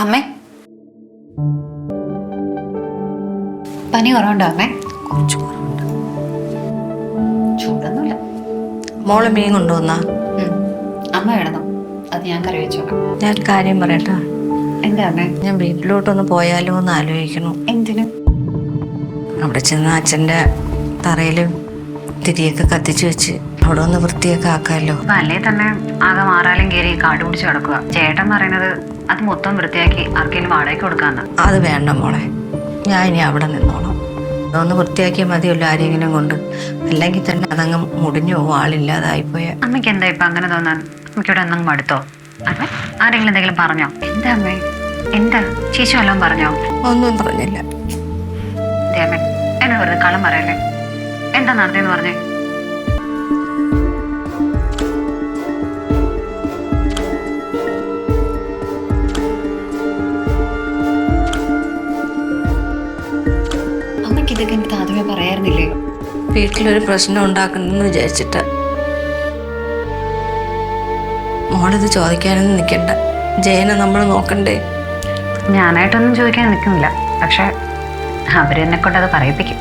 അമ്മേ, പനി കുറവുണ്ടോ അമ്മേ? കുറച്ച് കുറവുണ്ട്. ചൂടൊന്നുമില്ല. മോള് മീൻ കൊണ്ടുവന്നാ? അമ്മ വേണം, അത് ഞാൻ കറി വെച്ചോളാം. ഞാൻ കാര്യം പറയട്ടാ. എന്താ അമ്മേ? ഞാൻ വീട്ടിലോട്ടൊന്ന് പോയാലോ എന്ന് ആലോചിക്കണം. എന്തിനു? അവിടെ ചെന്ന് അച്ഛൻ്റെ തറയിൽ തിരിയൊക്കെ കത്തിച്ച് വെച്ച് അവിടെ ഒന്ന് വൃത്തിയൊക്കെ ആക്കാമല്ലോ. അല്ലേ തന്നെ ആകെ മാറാലും കയറി കാട് പിടിച്ച് കിടക്കുക. ചേട്ടൻ പറയുന്നത് അത് മൊത്തം വൃത്തിയാക്കി ആർക്കെങ്കിലും വാടകയ്ക്ക് കൊടുക്കാന്ന്. അത് വേണ്ട മോളെ, ഞാൻ ഇനി അവിടെ നിന്നോളാം. അതൊന്ന് വൃത്തിയാക്കിയാൽ മതിയല്ലോ ആരെങ്കിലും കൊണ്ട്. അല്ലെങ്കിൽ തന്നെ അതങ്ങ് മുടിഞ്ഞു പോകും, ആളില്ലാതായിപ്പോയ. അമ്മയ്ക്ക് എന്താ ഇപ്പൊ അങ്ങനെ തോന്നാൻ? അമ്മയ്ക്കിവിടെ എന്തെങ്കിലും മടുത്തോ? അമ്മ ആരെങ്കിലും എന്തെങ്കിലും പറഞ്ഞോ? എന്താ അമ്മേ? എന്താ ശേഷി വല്ലതും പറഞ്ഞോ? ഒന്നും പറഞ്ഞില്ല. അമ്മേ എന്നെ വെറുതെ കള്ളം പറയല്ലേ. എന്താ നടത്തിയെന്ന് പറഞ്ഞേ? അമ്മയ്ക്ക് ഇതൊക്കെ എനിക്ക് ആദ്യമേ പറയായിരുന്നില്ലേ? വീട്ടിലൊരു പ്രശ്നം ഉണ്ടാക്കണമെന്ന് വിചാരിച്ചിട്ട്. മോളിത് ചോദിക്കാനൊന്നും നിൽക്കണ്ട. ജയനെ നമ്മൾ നോക്കണ്ടേ? ഞാനായിട്ടൊന്നും ചോദിക്കാൻ നിൽക്കുന്നില്ല. പക്ഷെ അവരെന്നെ കൊണ്ട് അത് പറയിപ്പിക്കും.